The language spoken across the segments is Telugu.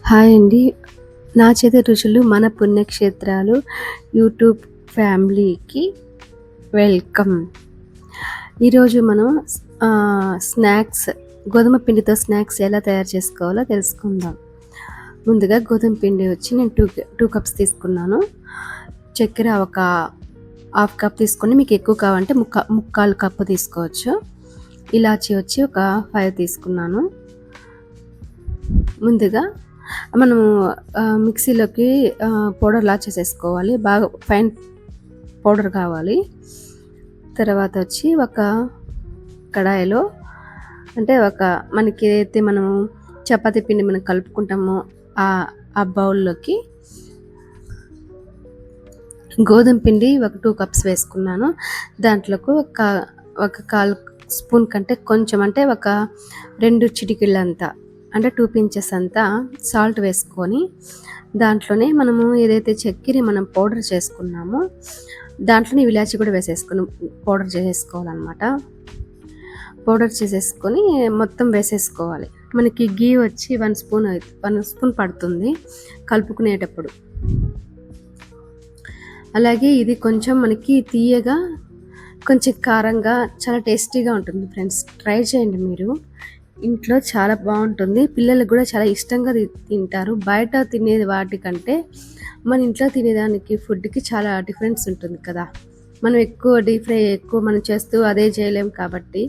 హాయ్ అండి. నా చేతి రుచులు మన పుణ్యక్షేత్రాలు యూట్యూబ్ ఫ్యామిలీకి వెల్కమ్. ఈరోజు మనం స్నాక్స్ గోధుమ పిండితో స్నాక్స్ ఎలా తయారు చేసుకోవాలో తెలుసుకుందాం. ముందుగా గోధుమ పిండి వచ్చి నేను 2 కప్స్ తీసుకున్నాను. చక్కెర ఒక హాఫ్ కప్ తీసుకొని, మీకు ఎక్కువ కావాలంటే ముక్కాలు కప్పు తీసుకోవచ్చు. ఇలాచీ వచ్చి ఒక 5 తీసుకున్నాను. ముందుగా మనము మిక్సీలోకి పౌడర్లా చేసేసుకోవాలి. బాగా ఫైన్ పౌడర్ కావాలి. తర్వాత వచ్చి ఒక కడాయిలో, అంటే మనకి ఏదైతే మనము చపాతీ పిండి మనం కలుపుకుంటామో ఆ బౌల్లోకి గోధుమ పిండి ఒక 2 కప్స్ వేసుకున్నాను. దాంట్లోకి ఒక 1/4 స్పూన్ కంటే కొంచెం, అంటే ఒక 2 చిటికెళ్ళంతా, అంటే 2 పించెస్ అంతా సాల్ట్ వేసుకొని, దాంట్లోనే మనము ఏదైతే చక్కెర మనం పౌడర్ చేసుకున్నామో దాంట్లోనే ఇలాచి కూడా వేసేసుకొని పౌడర్ చేసేసుకోవాలన్నమాట. పౌడర్ చేసేసుకొని మొత్తం వేసేసుకోవాలి. మనకి గీ వచ్చి 1 స్పూన్ పడుతుంది కలుపుకునేటప్పుడు. అలాగే ఇది కొంచెం మనకి తీయగా, కొంచెం కారంగా, చాలా టేస్టీగా ఉంటుంది ఫ్రెండ్స్. ట్రై చేయండి మీరు ఇంట్లో, చాలా బాగుంటుంది. పిల్లలకు కూడా చాలా ఇష్టంగా తింటారు. బయట తినేది వాటికంటే మన ఇంట్లో తినేదానికి ఫుడ్కి చాలా డిఫరెన్స్ ఉంటుంది కదా. మనం ఎక్కువ డీప్ ఫ్రై మనం చేస్తూ అదే చేయలేం కాబట్టి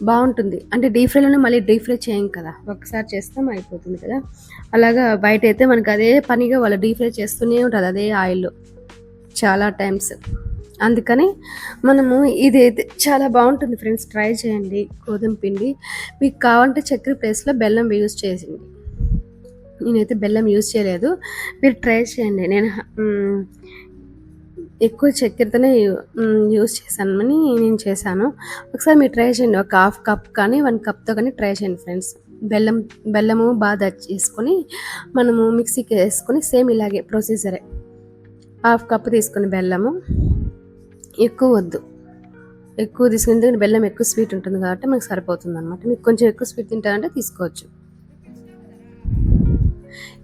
బాగుంటుంది. అంటే డీప్ ఫ్రైలోనే మళ్ళీ డీప్ ఫ్రై చేయం కదా, ఒకసారి చేస్తాం అయిపోతుంది కదా. అలాగా బయట అయితే మనకు అదే పనిగా వాళ్ళు డీప్ ఫ్రై చేస్తూనే ఉంటుంది అదే ఆయిల్లో చాలా టైమ్స్. అందుకని మనము ఇదైతే చాలా బాగుంటుంది ఫ్రెండ్స్. ట్రై చేయండి. గోధుమ పిండి మీకు కావాలంటే చక్కెర ప్లేస్లో బెల్లం యూజ్ చేయండి. నేనైతే బెల్లం యూజ్ చేయలేదు, మీరు ట్రై చేయండి. నేను ఎక్కువ చక్కెరతోనే యూజ్ చేశానని నేను చేశాను. ఒకసారి మీరు ట్రై చేయండి. ఒక హాఫ్ కప్ కానీ 1 కప్తో కానీ ట్రై చేయండి ఫ్రెండ్స్. బెల్లము బాగా చేసుకొని మనము మిక్సీకి వేసుకొని, సేమ్ ఇలాగే ప్రొసీజరే. హాఫ్ కప్ తీసుకుని బెల్లము, ఎక్కువ వద్దు, ఎక్కువ తీసుకుని బెల్లం ఎక్కువ స్వీట్ ఉంటుంది కాబట్టి మనకు సరిపోతుంది అనమాట. మీకు కొంచెం ఎక్కువ స్వీట్ తింటారంటే తీసుకోవచ్చు.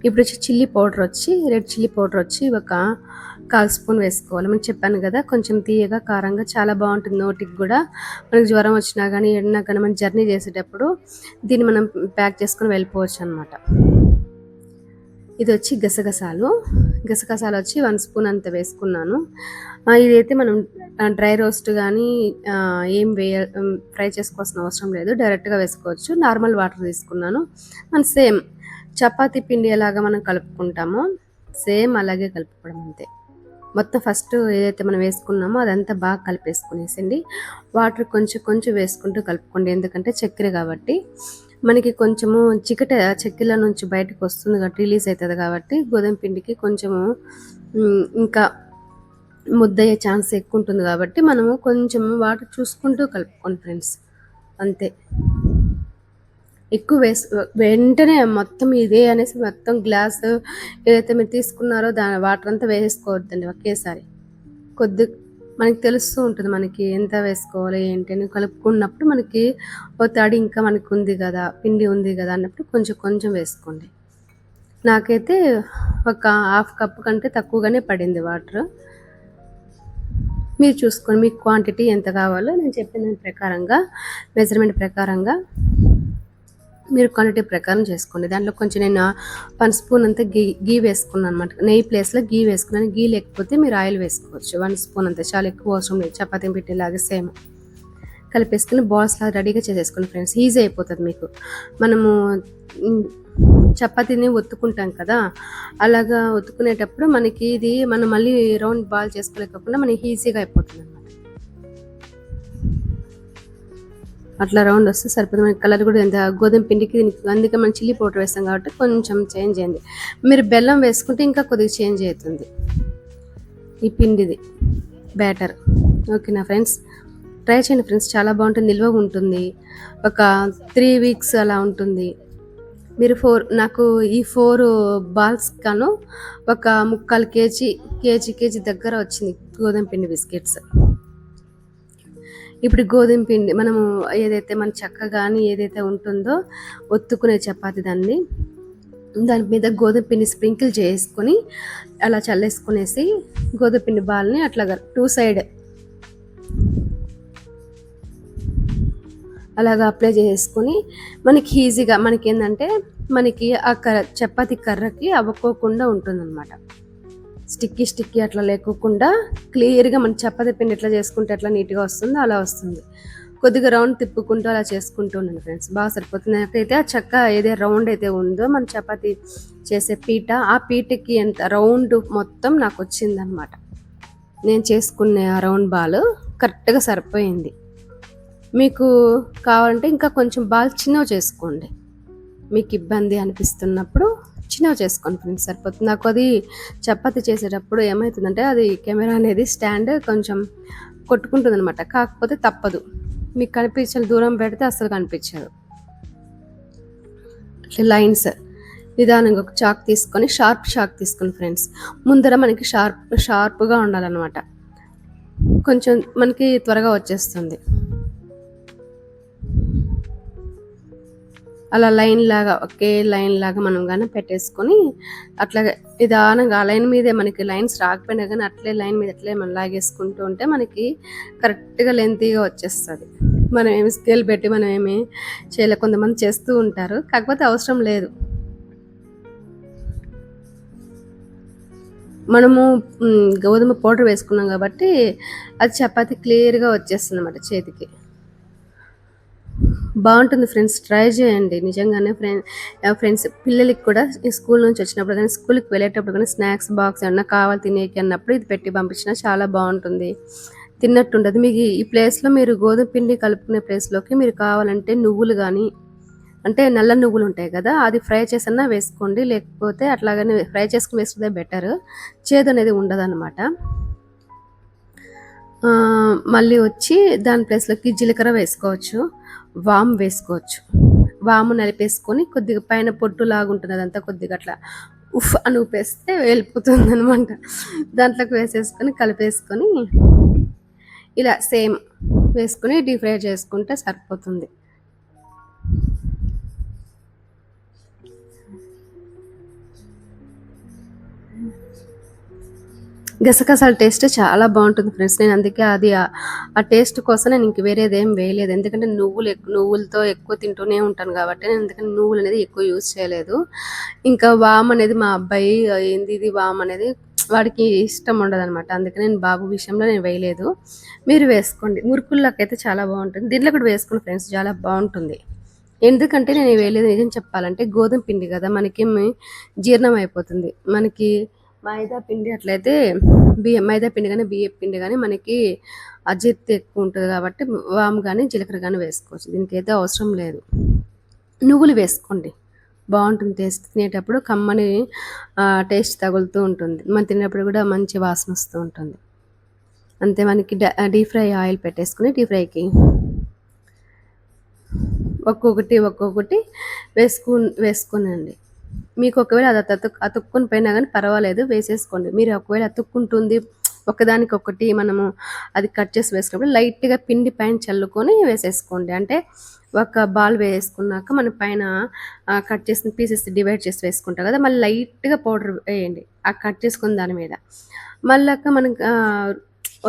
ఇప్పుడు వచ్చి రెడ్ చిల్లీ పౌడర్ వచ్చి ఒక 1/4 స్పూన్ వేసుకోవాలి. మనం చెప్పాను కదా, కొంచెం తీయగా కారంగా చాలా బాగుంటుంది. నోటికి కూడా మనకి జ్వరం వచ్చినా కానీ ఎడినా కానీ మనం జర్నీ చేసేటప్పుడు దీన్ని మనం ప్యాక్ చేసుకొని వెళ్ళిపోవచ్చు అనమాట. ఇది వచ్చి గసగసాలు వచ్చి 1 స్పూన్ అంత వేసుకున్నాను. ఇదైతే మనం డ్రై రోస్ట్ కానీ ఏం ఫ్రై చేసుకోవాల్సిన అవసరం లేదు, డైరెక్ట్గా వేసుకోవచ్చు. నార్మల్ వాటర్ తీసుకున్నాను. మనం సేమ్ చపాతీ పిండి ఎలాగా మనం కలుపుకుంటామో సేమ్ అలాగే కలుపుకోవడం అంతే. మొత్తం ఫస్ట్ ఏదైతే మనం వేసుకున్నామో అదంతా బాగా కలిపేసుకునేసండి. వాటర్ కొంచెం కొంచెం వేసుకుంటూ కలుపుకోండి, ఎందుకంటే చక్కెర కాబట్టి మనకి కొంచెము చక్కెర నుంచి బయటకు వస్తుంది కాబట్టి, రిలీజ్ అవుతుంది కాబట్టి గోధుమ పిండికి కొంచెము ఇంకా ముద్దయ్యే ఛాన్స్ ఎక్కువ ఉంటుంది కాబట్టి మనము కొంచెం వాటర్ చూసుకుంటూ కలుపుకోండి ఫ్రెండ్స్, అంతే. ఎక్కువ వెంటనే మొత్తం ఇదే అనేసి మొత్తం గ్లాసు ఏదైతే మీరు తీసుకున్నారో దాని వాటర్ అంతా వేసుకోవద్దండి ఒకేసారి. మనకి తెలుస్తూ ఉంటుంది మనకి ఎంత వేసుకోవాలి ఏంటి అని. కలుపుకున్నప్పుడు మనకి తడి ఇంకా మనకు ఉంది కదా, పిండి ఉంది కదా అన్నప్పుడు కొంచెం కొంచెం వేసుకోండి. నాకైతే ఒక హాఫ్ కప్ కంటే తక్కువగానే పడింది వాటర్. మీరు చూసుకోండి మీకు క్వాంటిటీ ఎంత కావాలో, నేను చెప్పిన దాని ప్రకారంగా మెజర్మెంట్ ప్రకారంగా మీరు క్వాంటిటీ ప్రకారం చేసుకోండి. దాంట్లో కొంచెం నేను 1 స్పూన్ అంతా గీ వేసుకున్నాను అనమాట. నెయ్యి ప్లేస్లో గీ వేసుకున్నాను. గీ లేకపోతే మీరు ఆయిల్ వేసుకోవచ్చు. 1 స్పూన్ అంతా చాలా ఎక్కువ అవసరం లేదు. చపాతీ పిండిలాగా సేమ్ కలిపేసుకుని బాల్స్ లాగా రెడీగా చేసేసుకోండి ఫ్రెండ్స్. ఈజీ అయిపోతుంది మీకు. మనము చపాతీని ఒత్తుకుంటాం కదా, అలాగా ఒత్తుకునేటప్పుడు మనకి ఇది మనం మళ్ళీ రౌండ్ బాల్ చేసుకోలేకుండా మనకి ఈజీగా అయిపోతుంది అనమాట. అట్లా రౌండ్ వస్తే సరిపోతుంది. మనకి కలర్ కూడా ఎంత గోధుమ పిండికి అందుకే మనం చిల్లీ పౌడర్ వేస్తాం కాబట్టి కొంచెం చేంజ్ అయింది. మీరు బెల్లం వేసుకుంటే ఇంకా కొద్దిగా చేంజ్ అవుతుంది ఈ పిండిది బ్యాటర్. ఓకేనా ఫ్రెండ్స్, ట్రై చేయండి ఫ్రెండ్స్, చాలా బాగుంటుంది. నిల్వ ఉంటుంది, ఒక 3 వీక్స్ అలా ఉంటుంది. మీరు నాకు ఈ 4 బాల్స్ కాను ఒక 3/4 కేజీ దగ్గర వచ్చింది గోధుమ పిండి బిస్కెట్స్. ఇప్పుడు గోధుమ పిండి మనము ఏదైతే మన చెక్క కానీ ఏదైతే ఉంటుందో ఒత్తుకునే చపాతి దాన్ని దాని మీద గోధుమ పిండి స్ప్రింకిల్ చేసుకొని అలా చల్లేసుకునేసి గోధుమ పిండి బాల్ని అట్లాగా 2 సైడ్ అలాగా అప్లై చేసుకొని మనకి ఈజీగా మనకేంటంటే మనకి ఆ చపాతీ కర్రకి అవ్వకోకుండా ఉంటుందన్నమాట. స్టిక్కీ అట్లా లేకోకుండా క్లియర్గా మన చపాతీ పిండి ఎట్లా చేసుకుంటే ఎట్లా నీట్గా వస్తుందో అలా వస్తుంది. కొద్దిగా రౌండ్ తిప్పుకుంటూ అలా చేసుకుంటూ ఉన్నాను ఫ్రెండ్స్, బాగా సరిపోతుంది. నాకైతే ఆ చెక్క ఏదే రౌండ్ అయితే ఉందో మన చపాతీ చేసే పీట, ఆ పీటకి ఎంత రౌండ్ మొత్తం నాకు వచ్చిందనమాట. నేను చేసుకునే ఆ రౌండ్ బాల్ కరెక్ట్గా సరిపోయింది. మీకు కావాలంటే ఇంకా కొంచెం బాల్ చిన్నవి చేసుకోండి, మీకు ఇబ్బంది అనిపిస్తున్నప్పుడు చిన్నవి చేసుకోండి ఫ్రెండ్స్, సరిపోతుంది. నాకు అది చపాతీ చేసేటప్పుడు ఏమవుతుందంటే అది కెమెరా అనేది స్టాండ్ కొంచెం కొట్టుకుంటుంది అనమాట, కాకపోతే తప్పదు, మీకు కనిపించాలి, దూరం పెడితే అస్సలు కనిపించదు. లైన్స్ నిదానంగా ఒక చాక్ తీసుకొని షార్ప్ చాక్ తీసుకొని ఫ్రెండ్స్, ముందర మనకి షార్ప్గా ఉండాలన్నమాట, కొంచెం మనకి త్వరగా వచ్చేస్తుంది. అలా లైన్ లాగా ఒకే లైన్ లాగా మనం కానీ పెట్టేసుకొని అట్లాగే నిదానంగా ఆ లైన్ మీదే మనకి లైన్స్ రాకపోయినా కానీ అట్లే లైన్ మీద అట్లే మనం లాగేసుకుంటూ ఉంటే మనకి కరెక్ట్గా లెంతీగా వచ్చేస్తుంది. మనం ఏమి స్కేల్ పెట్టి మనం ఏమి చేయలే, కొంతమంది చేస్తూ ఉంటారు, కాకపోతే అవసరం లేదు. మనము గోధుమ పౌడర్ వేసుకున్నాం కాబట్టి అది చపాతీ క్లియర్గా వచ్చేస్తుంది అన్నమాట చేతికి. బాగుంటుంది ఫ్రెండ్స్, ట్రై చేయండి నిజంగానే. ఫ్రెండ్స్ పిల్లలకి కూడా స్కూల్ నుంచి వచ్చినప్పుడు కానీ స్కూల్కి వెళ్ళేటప్పుడు కానీ స్నాక్స్ బాక్స్ ఏమన్నా కావాలి తినేకి అన్నప్పుడు ఇది పెట్టి పంపించినా చాలా బాగుంటుంది, తిన్నట్టుంటుంది. మీకు ఈ ప్లేస్లో మీరు గోధుమ పిండి కలుపుకునే ప్లేస్లోకి మీరు కావాలంటే నువ్వులు కానీ, అంటే నల్ల నువ్వులు ఉంటాయి కదా, అది ఫ్రై చేసన్నా వేసుకోండి, లేకపోతే అట్లాగనే ఫ్రై చేసుకుని వేసుకుంటే బెటర్, చేదు అనేది ఉండదన్నమాట. మళ్ళీ వచ్చి దాని ప్లేస్లోకి జీలకర్ర వేసుకోవచ్చు, వాము వేసుకోవచ్చు. వాము నలిపేసుకొని కొద్దిగా పైన పొట్టు లాగుంటుంది అదంతా కొద్దిగా అట్లా ఉఫ్ అని ఊపేస్తే వెళ్ళిపోతుంది అనమాట. దాంట్లోకి వేసేసుకొని కలిపేసుకొని ఇలా సేమ్ వేసుకొని డీప్ ఫ్రై చేసుకుంటే సరిపోతుంది. గసగసాల టేస్ట్ చాలా బాగుంటుంది ఫ్రెండ్స్, నేను అందుకే అది ఆ టేస్ట్ కోసం నేను ఇంక వేరేది ఏం వేయలేదు, ఎందుకంటే నువ్వులతో ఎక్కువ తింటూనే ఉంటాను కాబట్టి నేను అందుకని నువ్వులు అనేది ఎక్కువ యూజ్ చేయలేదు. ఇంకా వామ్ అనేది మా అబ్బాయి ఏంది ఇది వామ్ అనేది వాడికి ఇష్టం ఉండదు అనమాట, అందుకని నేను బాబు విషయంలో నేను వేయలేదు. మీరు వేసుకోండి, మురుకుల్లోకైతే చాలా బాగుంటుంది, దీంట్లో కూడా వేసుకోండి ఫ్రెండ్స్, చాలా బాగుంటుంది. ఎందుకంటే నేను వేయలేదు, నిజం చెప్పాలంటే గోధుమ పిండి కదా మనకేమి జీర్ణం అయిపోతుంది. మనకి మైదా పిండి అట్లయితే మైదా పిండి కానీ బియ్యం పిండి కానీ మనకి అజీర్తి ఎక్కువ ఉంటుంది కాబట్టి వాము కానీ జీలకర్ర కానీ వేసుకోవచ్చు, దీనికైతే అవసరం లేదు. నువ్వులు వేసుకోండి, బాగుంటుంది టేస్ట్, తినేటప్పుడు కమ్మని టేస్ట్ తగులుతూ ఉంటుంది, మనం తినేటప్పుడు కూడా మంచి వాసన వస్తూ ఉంటుంది. అంతే, మనకి డీప్ ఫ్రై ఆయిల్ పెట్టేసుకుని డీప్ ఫ్రైకి ఒక్కొక్కటి వేసుకునండి. మీకు ఒకవేళ అది అతుక్కుని పోయినా కానీ పర్వాలేదు, వేసేసుకోండి. మీరు ఒకవేళ అతుక్కుంటుంది ఒకదానికొకటి మనము అది కట్ చేసి వేసుకున్నప్పుడు లైట్గా పిండి పైన చల్లుకొని వేసేసుకోండి. అంటే ఒక బాల్ వేసుకున్నాక మన పైన కట్ చేసిన పీసెస్ డివైడ్ చేసి వేసుకుంటాం కదా, మళ్ళీ లైట్గా పౌడర్ వేయండి ఆ కట్ చేసుకున్న దాని మీద, మళ్ళాక మనం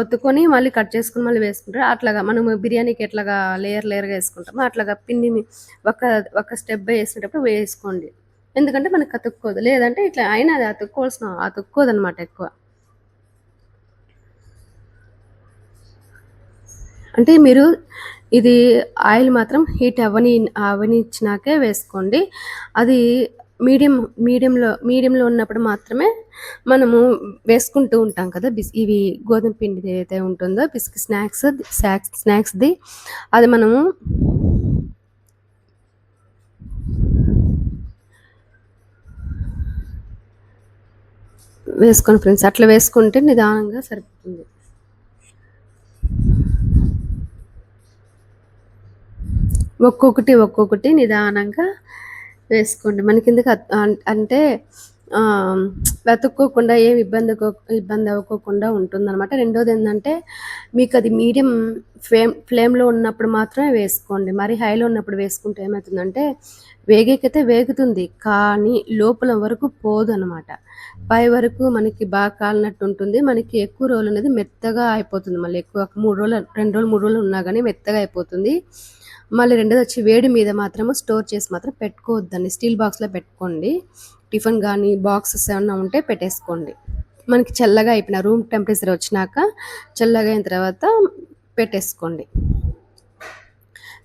ఒత్తుకొని మళ్ళీ కట్ చేసుకుని మళ్ళీ వేసుకుంటారు. అట్లాగా మనము బిర్యానీకి ఎట్లాగా లేయర్గా వేసుకుంటామో అట్లాగా పిండిని ఒక స్టెప్ వేసేటప్పుడు వేసుకోండి, ఎందుకంటే మనకు అతుక్కోదు, లేదంటే ఇట్లా అయినా అది అతుక్కోదు అనమాట ఎక్కువ. అంటే మీరు ఇది ఆయిల్ మాత్రం హీట్ అవనిచ్చినాకే వేసుకోండి, అది మీడియంలో ఉన్నప్పుడు మాత్రమే మనము వేసుకుంటూ ఉంటాం కదా ఇవి గోధుమ పిండి ఏదైతే ఉంటుందో బిస్కెట్ స్నాక్స్ది అది మనము వేసుకోండి ఫ్రెండ్స్, అట్లా వేసుకుంటే నిదానంగా సరిపోతుంది. ఒక్కొక్కటి నిదానంగా వేసుకోండి, మనకి ఎందుకు అంటే వెతుక్కోకుండా ఏమి ఇబ్బంది అవ్వకోకుండా ఉంటుందనమాట. రెండోదేందంటే మీకది మీడియం ఫ్లేమ్‌లో ఉన్నప్పుడు మాత్రమే వేసుకోండి. మరి హైలో ఉన్నప్పుడు వేసుకుంటే ఏమైతుందంటే వేగేకైతే వేగుతుంది. కానీ లోపల వరకు పోదనమాట. పై వరకు మనకి బాగా కాలినట్టు ఉంటుంది. మనకి ఎక్కువ రోజులనేది మెత్తగా అయిపోతుంది. మళ్ళీ ఎక్కువ 3 రోజులు 2 రోజులు, 3 రోజులు ఉన్నా గానీ మెత్తగా అయిపోతుంది. మళ్ళీ రెండోదొచ్చి వేడి మీద మాత్రము స్టోర్ చేసి మాత్రం పెట్టుకోవద్దండి. స్టీల్ బాక్స్‌లో పెట్టుకోండి. టిఫిన్ గానీ, బాక్సెస్ ఏమన్నా ఉంటే పెట్టేసుకోండి. మనకి చల్లగా అయిపోయిన రూమ్ టెంపరేచర్ వచ్చినాక చల్లగా అయిన తర్వాత పెట్టేసుకోండి.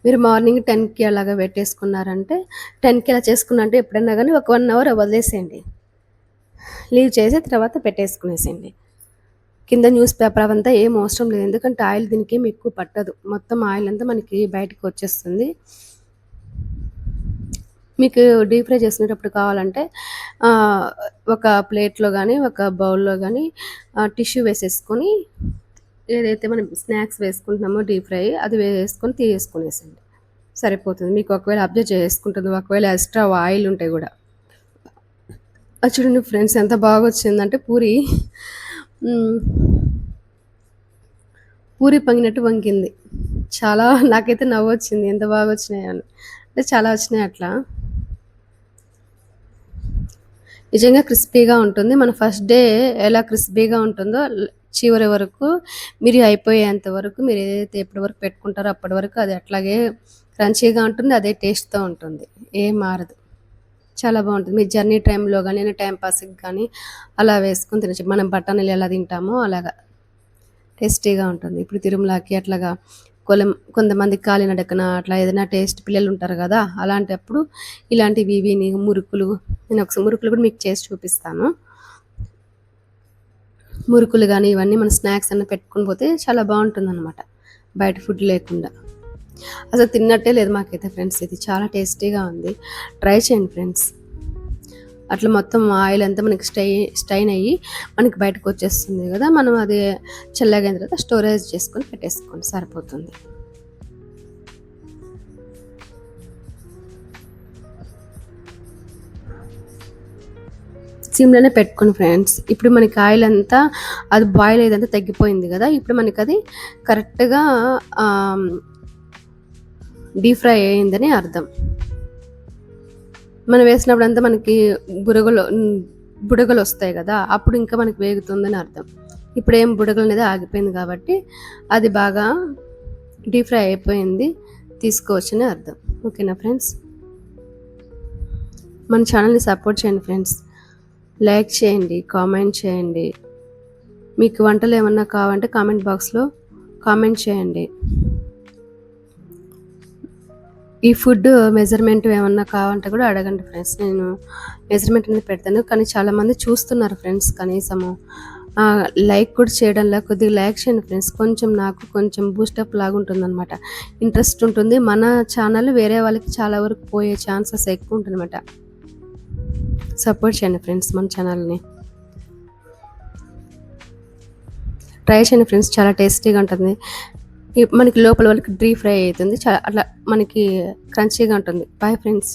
మీరు మార్నింగ్ 10కి అలాగా పెట్టేసుకున్నారంటే 10కి అలా చేసుకున్నంటే ఎప్పుడైనా గానీ ఒక 1 అవర్ వదిలేసేయండి. లీవ్ చేసి తర్వాత పెట్టేసుకునేసేయండి. కింద న్యూస్ పేపర్ అవంతా ఏం అవసరం లేదు. ఎందుకంటే ఆయిల్ దీనికేమి ఎక్కువ పట్టదు. మొత్తం ఆయిల్ అంతా మనకి బయటికి వచ్చేస్తుంది. మీకు డీప్ ఫ్రై చేసుకునేటప్పుడు కావాలంటే ఒక ప్లేట్‌లో గానీ, ఒక బౌల్‌లో గానీ టిష్యూ వేసేసుకొని ఏదైతే మనం స్నాక్స్ వేసుకుంటున్నామో డీప్ ఫ్రై అది వేసుకొని తీసేసుకునేసేయండి. సరిపోతుంది. మీకు ఒకవేళ అబ్జర్వ్ చేసుకుంటుంది. ఒకవేళ ఎక్స్‌ట్రా ఆయిల్ ఉంటే గూడా. అది చూడండి ఫ్రెండ్స్ ఎంత బాగొచ్చిందంటే పూరి హ్మ్. పూరి పొంగినట్టు పొంగింది. చాలా నాకైతే నవ్వొచ్చింది. ఎంత బాగొచ్చినాయని. అంటే చాలా వచ్చినాయి అట్లా. నిజంగా క్రిస్పీగా ఉంటుంది. మన ఫస్ట్ డే ఎలా క్రిస్పీగా ఉంటుందో చివరి వరకు మీరు అయిపోయేంత వరకు మీరు ఏదైతే ఎప్పటి వరకు పెట్టుకుంటారో అప్పటి వరకు అది అట్లాగే క్రంచీగా ఉంటుంది. అదే టేస్ట్‌తో ఉంటుంది. ఏం మారదు. చాలా బావుంటుంది. మీరు జర్నీ టైమ్‌లో గానీ, టైమ్ పాస్‌కి గానీ అలా వేసుకొని తినొచ్చు. మనం బఠానీలు ఎలా తింటామో అలాగా టేస్టీగా ఉంటుంది. ఇప్పుడు తిరుమలకి అట్లాగా కొంతమంది కాలినడకన అట్లా ఏదైనా టేస్ట్ పిల్లలుంటారు గదా! అలాంటప్పుడు ఇలాంటివి మురుకులు నేను ఒకసారి మురుకులు కూడా మీకు చేసి చూపిస్తాను. మురుకులు గానీ, ఇవన్నీ మన స్నాక్స్ అన్నా పెట్టుకొని పోతే చాలా బావుంటుందనమాట. బయట ఫుడ్ లేకుండా. అసలు తిన్నట్టే లేదు మాకైతే ఫ్రెండ్స్ ఇది. చాలా టేస్టీగా ఉంది. ట్రై చేయండి ఫ్రెండ్స్. అట్లా మొత్తం ఆయిల్ అంతా మనకి స్టెయిన్ అయ్యి మనకి బయటకొచ్చేస్తుంది గదా! మనం అది చల్లగయిన తర్వాత స్టోరేజ్ చేసుకొని పెట్టేసుకోండి సరిపోతుంది. సిమ్‌లోనే పెట్టుకోండి ఫ్రెండ్స్. ఇప్పుడు మనకి ఆయిల్ అంతా అది బాయిల్ అయ్యేదంతా తగ్గిపోయింది గదా! ఇప్పుడు మనకది కరెక్ట్‌గా ఆహ్, డీప్ ఫ్రై అయిందని అర్థం. మనం వేసినప్పుడంతా మనకి బుడగలొస్తాయి గదా! అప్పుడు ఇంకా మనకి వేగుతుందని అర్థం. ఇప్పుడేం బుడగలనేది ఆగిపోయింది కాబట్టి అది బాగా డీప్ ఫ్రై అయిపోయింది. తీసుకోవచ్చని అర్థం. ఓకేనా ఫ్రెండ్స్? మన ఛానల్‌ని సపోర్ట్ చేయండి ఫ్రెండ్స్. లైక్ చేయండి, కామెంట్ చేయండి. మీకు వంటలేమన్నా కావాలంటే కామెంట్ బాక్స్‌లో కామెంట్ చేయండి. ఈ ఫుడ్ మెజర్‌మెంట్ ఏమన్నా కావాలంటే కూడా అడగండి ఫ్రెండ్స్. నేను మెజర్‌మెంట్ అనేది పెడతాను. కానీ చాలామంది చూస్తున్నారు ఫ్రెండ్స్ కనీసము. లైక్ కూడా చేయడంలా కొద్దిగా లైక్ చేయండి ఫ్రెండ్స్. కొంచెం నాకు కొంచెం బూస్టప్ లాగా ఉంటుందనమాట. ఇంట్రెస్ట్ ఉంటుంది. మన ఛానల్ వేరే వాళ్ళకి చాలా వరకు పోయే ఛాన్సెస్ ఎక్కువ ఉంటుందనమాట. సపోర్ట్ చేయండి ఫ్రెండ్స్ మన ఛానల్‌ని. ట్రై చేయండి ఫ్రెండ్స్. చాలా టేస్టీగా ఉంటుంది. మనకి లోపల వరకు డీప్ ఫ్రై అయితుంది. అట్లా మనకి క్రంచీగా ఉంటుంది. Boy friends.